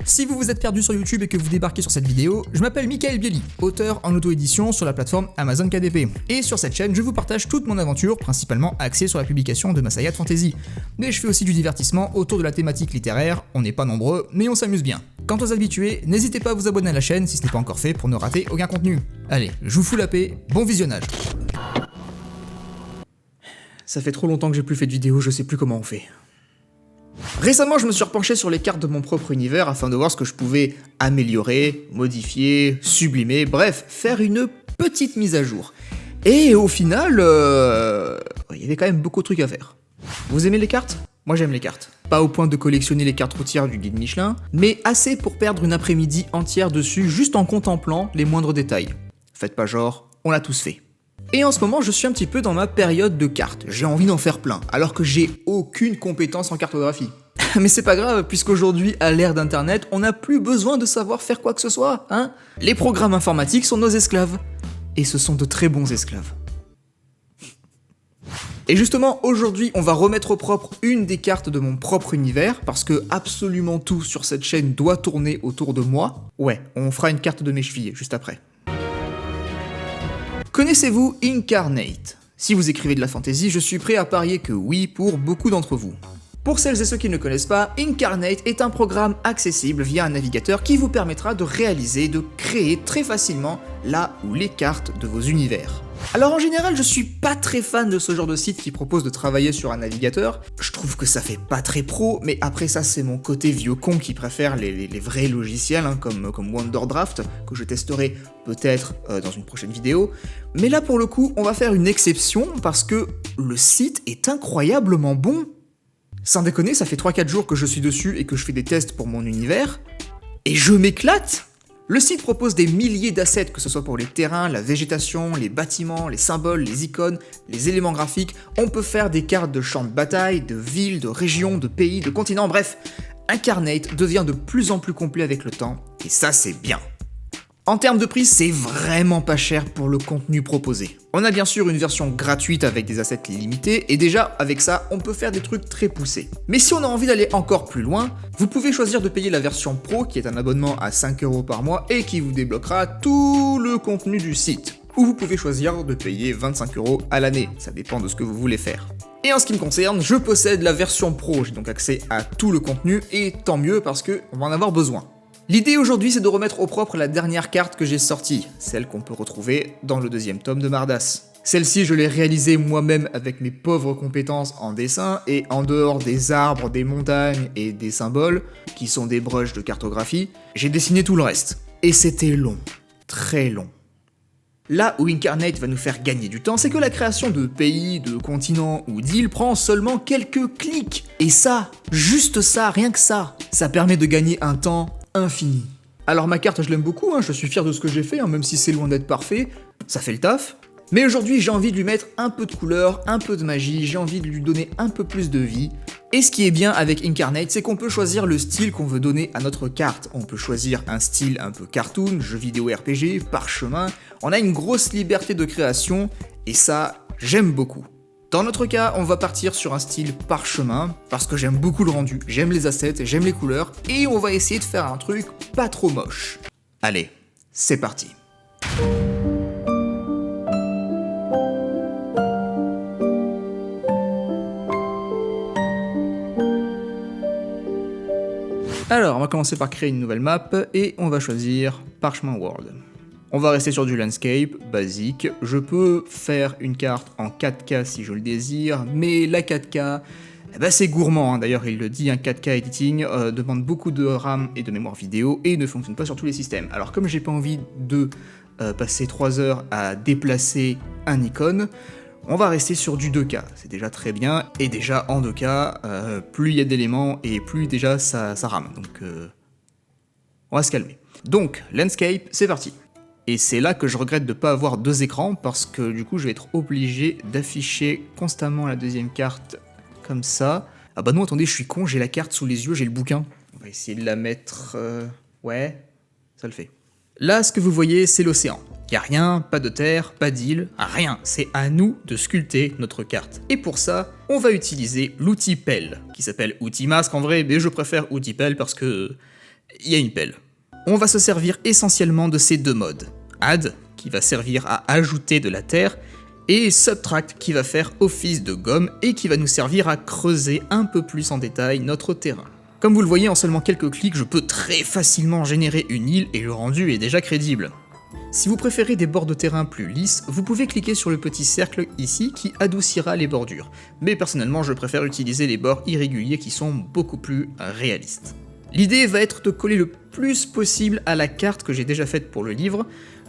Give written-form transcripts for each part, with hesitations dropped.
Si vous vous êtes perdu sur YouTube et que vous débarquez sur cette vidéo, je m'appelle Michael Bieli, auteur en auto-édition sur la plateforme Amazon KDP. Et sur cette chaîne, je vous partage toute mon aventure, principalement axée sur la publication de ma saga de fantasy. Mais je fais aussi du divertissement autour de la thématique littéraire, on n'est pas nombreux, mais on s'amuse bien. Quant aux habitués, n'hésitez pas à vous abonner à la chaîne si ce n'est pas encore fait pour ne rater aucun contenu. Allez, je vous fous la paix, bon visionnage. Ça fait trop longtemps que j'ai plus fait de vidéo, je sais plus comment on fait. Récemment, je me suis repenché sur les cartes de mon propre univers afin de voir ce que je pouvais améliorer, modifier, sublimer, bref, faire une petite mise à jour. Et au final, il y avait quand même beaucoup de trucs à faire. Vous aimez les cartes ? Moi j'aime les cartes. Pas au point de collectionner les cartes routières du guide Michelin, mais assez pour perdre une après-midi entière dessus juste en contemplant les moindres détails. Faites pas genre, on l'a tous fait. Et en ce moment, je suis un petit peu dans ma période de cartes. J'ai envie d'en faire plein, alors que j'ai aucune compétence en cartographie. Mais c'est pas grave, puisqu'aujourd'hui, à l'ère d'internet, on n'a plus besoin de savoir faire quoi que ce soit, hein. Les programmes informatiques sont nos esclaves. Et ce sont de très bons esclaves. Et justement, aujourd'hui, on va remettre au propre une des cartes de mon propre univers, parce que absolument tout sur cette chaîne doit tourner autour de moi. Ouais, on fera une carte de mes chevilles, juste après. Connaissez-vous Inkarnate ? Si vous écrivez de la fantasy, je suis prêt à parier que oui pour beaucoup d'entre vous. Pour celles et ceux qui ne connaissent pas, Inkarnate est un programme accessible via un navigateur qui vous permettra de réaliser, de créer très facilement là où les cartes de vos univers. Alors en général, je suis pas très fan de ce genre de site qui propose de travailler sur un navigateur. Je trouve que ça fait pas très pro, mais après ça c'est mon côté vieux con qui préfère les vrais logiciels hein, comme Wonderdraft, que je testerai peut-être dans une prochaine vidéo. Mais là pour le coup, on va faire une exception parce que le site est incroyablement bon. Sans déconner, ça fait 3-4 jours que je suis dessus et que je fais des tests pour mon univers, et je m'éclate. Le site propose des milliers d'assets, que ce soit pour les terrains, la végétation, les bâtiments, les symboles, les icônes, les éléments graphiques. On peut faire des cartes de champs de bataille, de villes, de régions, de pays, de continents, bref. Inkarnate devient de plus en plus complet avec le temps, et ça c'est bien. En termes de prix, c'est vraiment pas cher pour le contenu proposé. On a bien sûr une version gratuite avec des assets limités, et déjà, avec ça, on peut faire des trucs très poussés. Mais si on a envie d'aller encore plus loin, vous pouvez choisir de payer la version Pro, qui est un abonnement à 5€ par mois, et qui vous débloquera tout le contenu du site. Ou vous pouvez choisir de payer 25€ à l'année, ça dépend de ce que vous voulez faire. Et en ce qui me concerne, je possède la version Pro, j'ai donc accès à tout le contenu, et tant mieux parce qu'on va en avoir besoin. L'idée aujourd'hui, c'est de remettre au propre la dernière carte que j'ai sortie, celle qu'on peut retrouver dans le 2e tome de Mardas. Celle-ci, je l'ai réalisée moi-même avec mes pauvres compétences en dessin, et en dehors des arbres, des montagnes et des symboles, qui sont des brushes de cartographie, j'ai dessiné tout le reste. Et c'était long, très long. Là où Inkarnate va nous faire gagner du temps, c'est que la création de pays, de continents ou d'îles prend seulement quelques clics. Et ça, juste ça, rien que ça permet de gagner un temps infini. Alors ma carte je l'aime beaucoup, je suis fier de ce que j'ai fait, même si c'est loin d'être parfait, ça fait le taf. Mais aujourd'hui j'ai envie de lui mettre un peu de couleur, un peu de magie, j'ai envie de lui donner un peu plus de vie. Et ce qui est bien avec Inkarnate, c'est qu'on peut choisir le style qu'on veut donner à notre carte. On peut choisir un style un peu cartoon, jeu vidéo RPG, parchemin, on a une grosse liberté de création, et ça, j'aime beaucoup. Dans notre cas, on va partir sur un style parchemin, parce que j'aime beaucoup le rendu, j'aime les assets, j'aime les couleurs, et on va essayer de faire un truc pas trop moche. Allez, c'est parti. Alors, on va commencer par créer une nouvelle map, et on va choisir Parchemin World. On va rester sur du landscape, basique. Je peux faire une carte en 4K si je le désire, mais la 4K, c'est gourmand. D'ailleurs, il le dit, un 4K editing demande beaucoup de RAM et de mémoire vidéo et ne fonctionne pas sur tous les systèmes. Alors comme j'ai pas envie de passer 3 heures à déplacer un icône, on va rester sur du 2K. C'est déjà très bien, et déjà en 2K, plus il y a d'éléments et plus déjà ça rame. Donc on va se calmer. Donc, landscape, c'est parti. Et c'est là que je regrette de ne pas avoir 2 écrans, parce que du coup je vais être obligé d'afficher constamment la deuxième carte comme ça. Ah bah non, attendez, je suis con, j'ai la carte sous les yeux, j'ai le bouquin. On va essayer de la mettre... Ouais, ça le fait. Là, ce que vous voyez, c'est l'océan. Y a rien, pas de terre, pas d'île, rien. C'est à nous de sculpter notre carte. Et pour ça, on va utiliser l'outil pelle, qui s'appelle outil masque en vrai, mais je préfère outil pelle parce que Il y a une pelle. On va se servir essentiellement de ces deux modes. Add, qui va servir à ajouter de la terre, et Subtract, qui va faire office de gomme et qui va nous servir à creuser un peu plus en détail notre terrain. Comme vous le voyez, en seulement quelques clics, je peux très facilement générer une île et le rendu est déjà crédible. Si vous préférez des bords de terrain plus lisses, vous pouvez cliquer sur le petit cercle ici qui adoucira les bordures. Mais personnellement, je préfère utiliser les bords irréguliers qui sont beaucoup plus réalistes. L'idée va être de coller le plus possible à la carte que j'ai déjà faite pour le livre.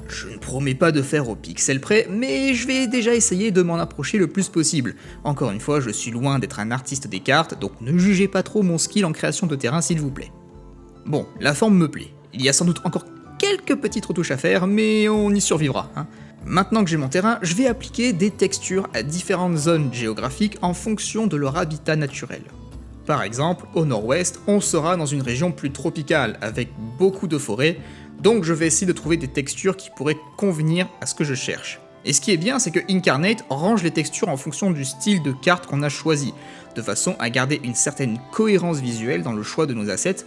Je ne promets pas de faire au pixel près, mais je vais déjà essayer de m'en approcher le plus possible. Encore une fois, je suis loin d'être un artiste des cartes, donc ne jugez pas trop mon skill en création de terrain s'il vous plaît. Bon, la forme me plaît. Il y a sans doute encore quelques petites retouches à faire, mais on y survivra. Maintenant que j'ai mon terrain, je vais appliquer des textures à différentes zones géographiques en fonction de leur habitat naturel. Par exemple, au nord-ouest, on sera dans une région plus tropicale, avec beaucoup de forêts, donc je vais essayer de trouver des textures qui pourraient convenir à ce que je cherche. Et ce qui est bien, c'est que Inkarnate range les textures en fonction du style de carte qu'on a choisi, de façon à garder une certaine cohérence visuelle dans le choix de nos assets,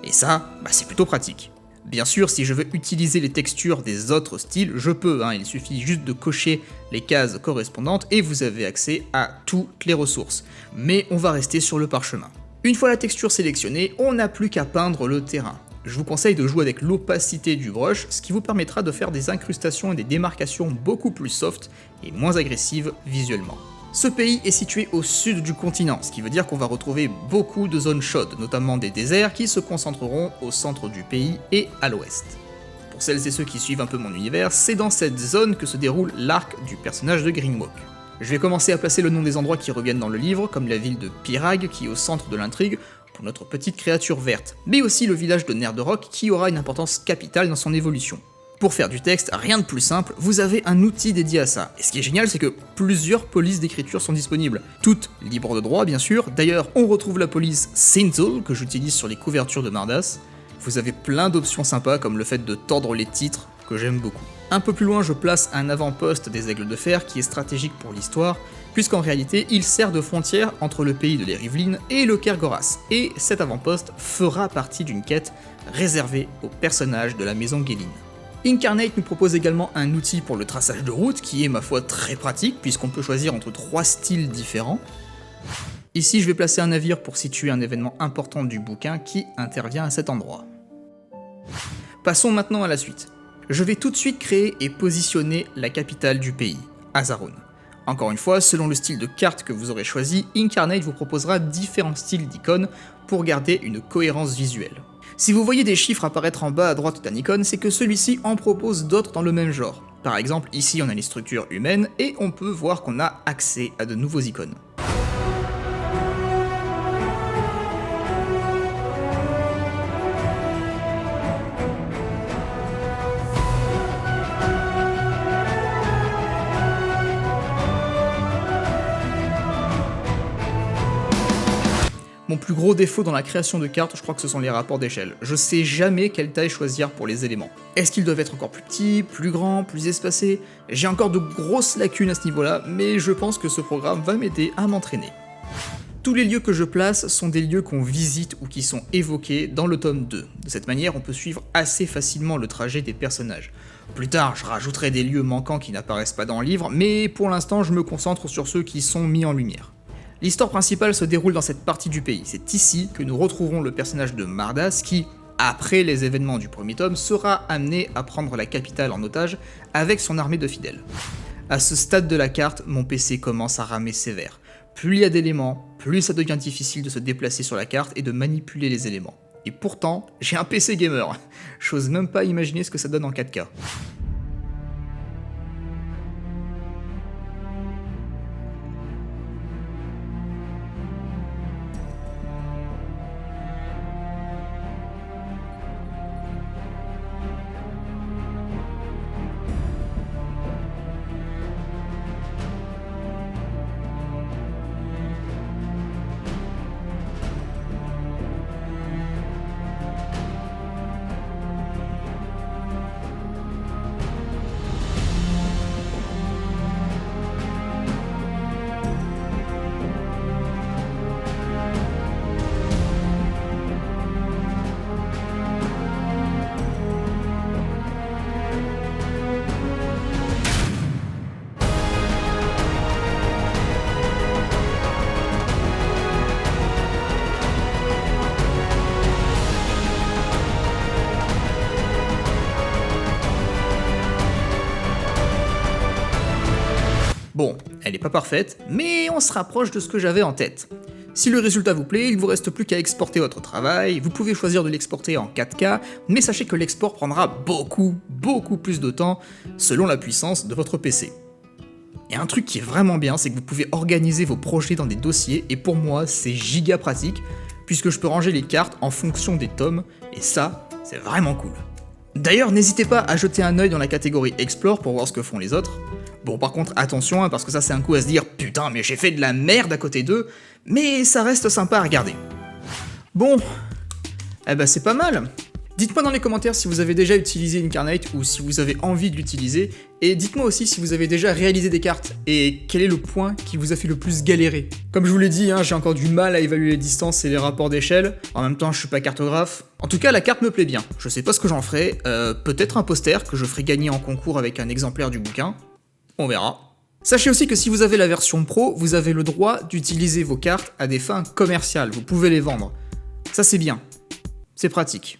et ça, c'est plutôt pratique. Bien sûr, si je veux utiliser les textures des autres styles, je peux, il suffit juste de cocher les cases correspondantes et vous avez accès à toutes les ressources. Mais on va rester sur le parchemin. Une fois la texture sélectionnée, on n'a plus qu'à peindre le terrain. Je vous conseille de jouer avec l'opacité du brush, ce qui vous permettra de faire des incrustations et des démarcations beaucoup plus soft et moins agressives visuellement. Ce pays est situé au sud du continent, ce qui veut dire qu'on va retrouver beaucoup de zones chaudes, notamment des déserts qui se concentreront au centre du pays et à l'ouest. Pour celles et ceux qui suivent un peu mon univers, c'est dans cette zone que se déroule l'arc du personnage de Greenwalk. Je vais commencer à placer le nom des endroits qui reviennent dans le livre, comme la ville de Pirag qui est au centre de l'intrigue, pour notre petite créature verte, mais aussi le village de Nerdrock qui aura une importance capitale dans son évolution. Pour faire du texte, rien de plus simple, vous avez un outil dédié à ça. Et ce qui est génial, c'est que plusieurs polices d'écriture sont disponibles. Toutes libres de droit, bien sûr. D'ailleurs, on retrouve la police Sintul, que j'utilise sur les couvertures de Mardas. Vous avez plein d'options sympas, comme le fait de tordre les titres, que j'aime beaucoup. Un peu plus loin, je place un avant-poste des Aigles de Fer qui est stratégique pour l'histoire, puisqu'en réalité, il sert de frontière entre le pays de les Rivlin et le Kergoras. Et cet avant-poste fera partie d'une quête réservée aux personnages de la maison Gellin. Inkarnate nous propose également un outil pour le traçage de route qui est ma foi très pratique puisqu'on peut choisir entre 3 styles différents. Ici je vais placer un navire pour situer un événement important du bouquin qui intervient à cet endroit. Passons maintenant à la suite. Je vais tout de suite créer et positionner la capitale du pays, Azarun. Encore une fois, selon le style de carte que vous aurez choisi, Inkarnate vous proposera différents styles d'icônes pour garder une cohérence visuelle. Si vous voyez des chiffres apparaître en bas à droite d'un icône, c'est que celui-ci en propose d'autres dans le même genre. Par exemple, ici on a les structures humaines et on peut voir qu'on a accès à de nouveaux icônes. Mon plus gros défaut dans la création de cartes, je crois que ce sont les rapports d'échelle. Je sais jamais quelle taille choisir pour les éléments. Est-ce qu'ils doivent être encore plus petits, plus grands, plus espacés? J'ai encore de grosses lacunes à ce niveau-là, mais je pense que ce programme va m'aider à m'entraîner. Tous les lieux que je place sont des lieux qu'on visite ou qui sont évoqués dans le tome 2. De cette manière, on peut suivre assez facilement le trajet des personnages. Plus tard, je rajouterai des lieux manquants qui n'apparaissent pas dans le livre, mais pour l'instant, je me concentre sur ceux qui sont mis en lumière. L'histoire principale se déroule dans cette partie du pays. C'est ici que nous retrouverons le personnage de Mardas qui, après les événements du premier tome, sera amené à prendre la capitale en otage avec son armée de fidèles. À ce stade de la carte, mon PC commence à ramer sévère. Plus il y a d'éléments, plus ça devient difficile de se déplacer sur la carte et de manipuler les éléments. Et pourtant, j'ai un PC gamer. J'ose même pas imaginer ce que ça donne en 4K. elle n'est pas parfaite, mais on se rapproche de ce que j'avais en tête. Si le résultat vous plaît, il vous reste plus qu'à exporter votre travail, vous pouvez choisir de l'exporter en 4K, mais sachez que l'export prendra beaucoup plus de temps selon la puissance de votre PC. Et un truc qui est vraiment bien, c'est que vous pouvez organiser vos projets dans des dossiers, et pour moi c'est giga pratique, puisque je peux ranger les cartes en fonction des tomes, et ça, c'est vraiment cool. D'ailleurs, n'hésitez pas à jeter un œil dans la catégorie Explore pour voir ce que font les autres. Bon, par contre, attention, hein, parce que ça c'est un coup à se dire « Putain, mais j'ai fait de la merde à côté d'eux », mais ça reste sympa à regarder. Bon, eh ben c'est pas mal. Dites-moi dans les commentaires si vous avez déjà utilisé Incarnate ou si vous avez envie de l'utiliser, et dites-moi aussi si vous avez déjà réalisé des cartes, et quel est le point qui vous a fait le plus galérer. Comme je vous l'ai dit, hein, j'ai encore du mal à évaluer les distances et les rapports d'échelle, en même temps je suis pas cartographe. En tout cas la carte me plaît bien, je sais pas ce que j'en ferai, peut-être un poster que je ferai gagner en concours avec un exemplaire du bouquin, on verra. Sachez aussi que si vous avez la version pro, vous avez le droit d'utiliser vos cartes à des fins commerciales, vous pouvez les vendre. Ça c'est bien, c'est pratique.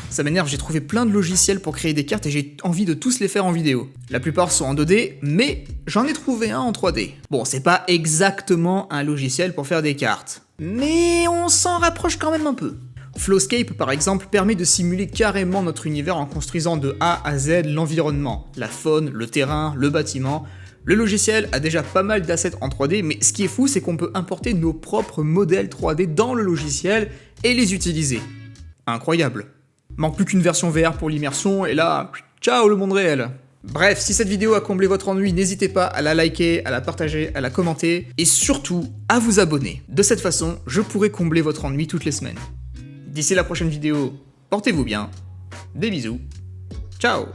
Ça m'énerve, j'ai trouvé plein de logiciels pour créer des cartes et j'ai envie de tous les faire en vidéo. La plupart sont en 2D, mais j'en ai trouvé un en 3D. Bon, c'est pas exactement un logiciel pour faire des cartes, mais on s'en rapproche quand même un peu. Flowscape, par exemple, permet de simuler carrément notre univers en construisant de A à Z l'environnement, la faune, le terrain, le bâtiment. Le logiciel a déjà pas mal d'assets en 3D, mais ce qui est fou, c'est qu'on peut importer nos propres modèles 3D dans le logiciel et les utiliser. Incroyable. Manque plus qu'une version VR pour l'immersion, et là, ciao le monde réel. Bref, si cette vidéo a comblé votre ennui, n'hésitez pas à la liker, à la partager, à la commenter, et surtout, à vous abonner. De cette façon, je pourrai combler votre ennui toutes les semaines. D'ici la prochaine vidéo, portez-vous bien, des bisous, ciao.